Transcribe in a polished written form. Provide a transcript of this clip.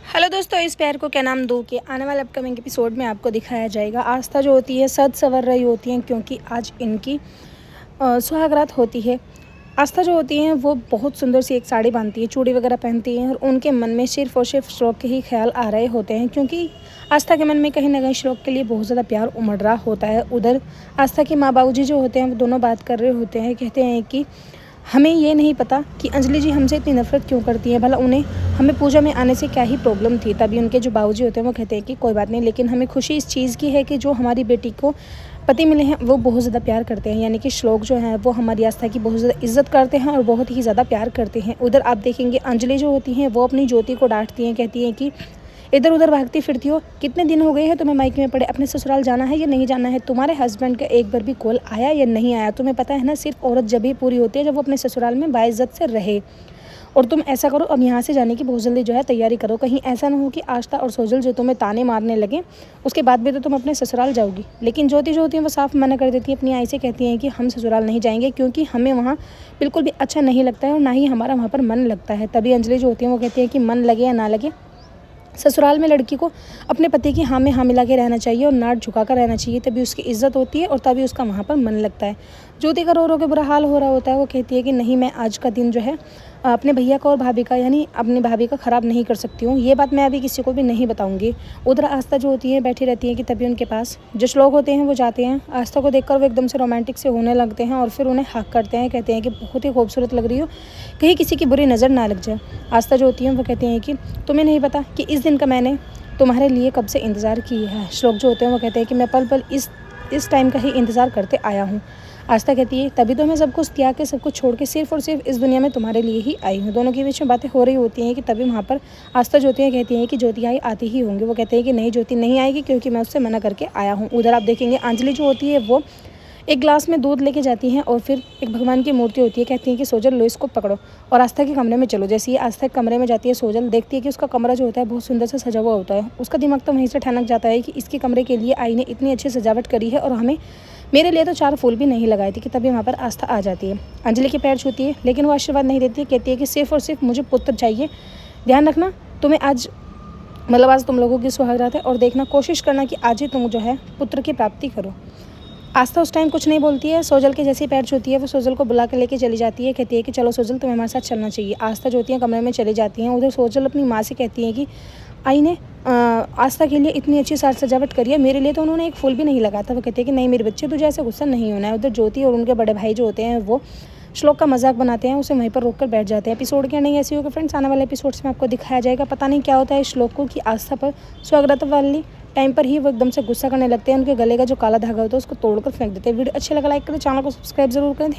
Hello दोस्तों, इस प्यार को क्या नाम दूँ कि आने वाले अपकमिंग एपिसोड में आपको दिखाया जाएगा। आस्था जो होती है सज संवर रही होती हैं क्योंकि आज इनकी सुहागरात होती है। आस्था जो होती हैं वो बहुत सुंदर सी एक साड़ी बांधती है, चूड़ी वगैरह पहनती हैं और उनके मन में सिर्फ और सिर्फ श्लोक के ही ख्याल आ रहे होते हैं क्योंकि आस्था के मन में कहीं ना कहीं श्लोक के लिए बहुत ज़्यादा प्यार उमड़ रहा होता है। उधर आस्था के माँ बाबू जी जो होते हैं वो दोनों बात कर रहे होते हैं, कहते हैं कि हमें ये नहीं पता कि अंजलि जी हमसे इतनी नफरत क्यों करती है, भला उन्हें हमें पूजा में आने से क्या ही प्रॉब्लम थी। तभी उनके जो बाबूजी होते हैं वो कहते हैं कि कोई बात नहीं, लेकिन हमें खुशी इस चीज़ की है कि जो हमारी बेटी को पति मिले हैं वो बहुत ज़्यादा प्यार करते हैं, यानी कि श्लोक जो है वो हमारी आस्था की बहुत ज़्यादा इज्जत करते हैं और बहुत ही ज़्यादा प्यार करते हैं। उधर आप देखेंगे अंजलि जो होती हैं वो अपनी ज्योति को डांटती हैं, कहती हैं कि इधर उधर भागती फिरती हो, कितने दिन हो गए हैं तुम्हें मायके में पड़े, अपने ससुराल जाना है या नहीं जाना है, तुम्हारे हस्बैंड का एक बार भी कॉल आया या नहीं आया, तुम्हें पता है ना सिर्फ औरत जब ही पूरी होती है जब वो अपने ससुराल में बाइज्जत से रहे। और तुम ऐसा करो, अब यहाँ से जाने की बहुत जल्दी जो है तैयारी करो, कहीं ऐसा ना हो कि आस्था और सोजल जो तुम्हें ताने मारने लगे उसके बाद भी तो तुम अपने ससुराल जाओगी। लेकिन ज्योति जो होती है वो साफ मना कर देती है, अपनी आई से कहती हैं कि हम ससुराल नहीं जाएंगे क्योंकि हमें वहाँ बिल्कुल भी अच्छा नहीं लगता है और ना ही हमारा वहाँ पर मन लगता है। तभी अंजलि जो होती है वो कहती है कि मन लगे या ना लगे, ससुराल में लड़की को अपने पति की हाँ में हाँ मिला के रहना चाहिए और नाट झुका कर रहना चाहिए, तभी उसकी इज्जत होती है और तभी उसका वहाँ पर मन लगता है। ज्योति का रो के बुरा हाल हो रहा होता है, वो कहती है कि नहीं, मैं आज का दिन जो है अपने भैया का और भाभी का यानी अपनी भाभी का ख़राब नहीं कर सकती हूँ, ये बात मैं अभी किसी को भी नहीं बताऊँगी। उधर आस्था जो होती है बैठी रहती है कि तभी उनके पास जो श्लोक होते हैं वो जाते हैं। आस्था को देखकर वो एकदम से रोमांटिक से होने लगते हैं और फिर उन्हें हक करते हैं, कहते हैं कि बहुत ही खूबसूरत लग रही हो, कहीं किसी की बुरी नज़र ना लग जाए। आस्था जो होती है वो कहती हैं कि तुम्हें नहीं पता कि इस दिन का मैंने तुम्हारे लिए कब से इंतज़ार किया है। श्लोक जो होते हैं वो कहते हैं कि मैं पल पल इस टाइम का ही इंतज़ार करते आया हूँ। आस्था कहती है तभी तो मैं सब कुछ त्याग के सब कुछ छोड़ के सिर्फ और सिर्फ इस दुनिया में तुम्हारे लिए ही आई हूँ। दोनों के बीच में बातें हो रही होती हैं कि तभी वहाँ पर आस्था ज्योति कहती हैं कि ज्योति आई आती ही होंगे। वो कहते हैं कि नहीं, ज्योति नहीं आएगी क्योंकि मैं उससे मना करके आया हूँ। उधर आप देखेंगे अंजलि जो होती है वो एक ग्लास में दूध लेके जाती हैं और फिर एक भगवान की मूर्ति होती है, कहती है कि सोजल लो इसको पकड़ो और आस्था के कमरे में चलो। जैसे ही आस्था के कमरे में जाती है सोजल, देखती है कि उसका कमरा जो होता है बहुत सुंदर से सजा हुआ होता है। उसका दिमाग तो वहीं से ठनक जाता है कि इसके कमरे के लिए आई ने इतनी अच्छी सजावट करी है और हमें मेरे लिए तो 4 फूल भी नहीं लगाए थे। कि तभी वहाँ पर आस्था आ जाती है, अंजलि के पैर छूती है, लेकिन वो आशीर्वाद नहीं देती है, कहती है कि सिर्फ और सिर्फ मुझे पुत्र चाहिए। ध्यान रखना तुम्हें आज आज तुम लोगों की सुहागरात है और देखना कोशिश करना कि आज ही तुम जो है पुत्र की प्राप्ति करो। आस्था उस टाइम कुछ नहीं बोलती है, सोजल के जैसे पैर छूती है वो सोजल को बुला के लेके चली जाती है, कहती है कि चलो सोजल तुम्हें हमारे साथ चलना चाहिए। आस्था जो होती है कमरे में चली जाती हैं। उधर सोजल अपनी माँ से कहती है कि आई ने आस्था के लिए इतनी अच्छी साज सजावट करी है, मेरे लिए तो उन्होंने एक फूल भी नहीं लगाया था। वो कहती है कि नहीं मेरे बच्चे, तुझे ऐसे गुस्सा नहीं होना है। उधर ज्योति और उनके बड़े भाई जो होते हैं वो श्लोक का मजाक बनाते हैं, उसे वहीं पर रोक कर बैठ जाते हैं। एपिसोड क्या नहीं ऐसी होगी फ्रेंड्स, आने वाले एपिसोड्स में आपको दिखाया जाएगा। पता नहीं क्या होता है श्लोक को कि आस्था पर स्वागत वाली टाइम पर ही वो एकदम से गुस्सा करने लगते हैं, उनके गले का जो काला धागा होता है उसको तोड़कर फेंक देते हैं। वीडियो अच्छी लगा लाइक करें, चैनल को सब्सक्राइब जरूर करें।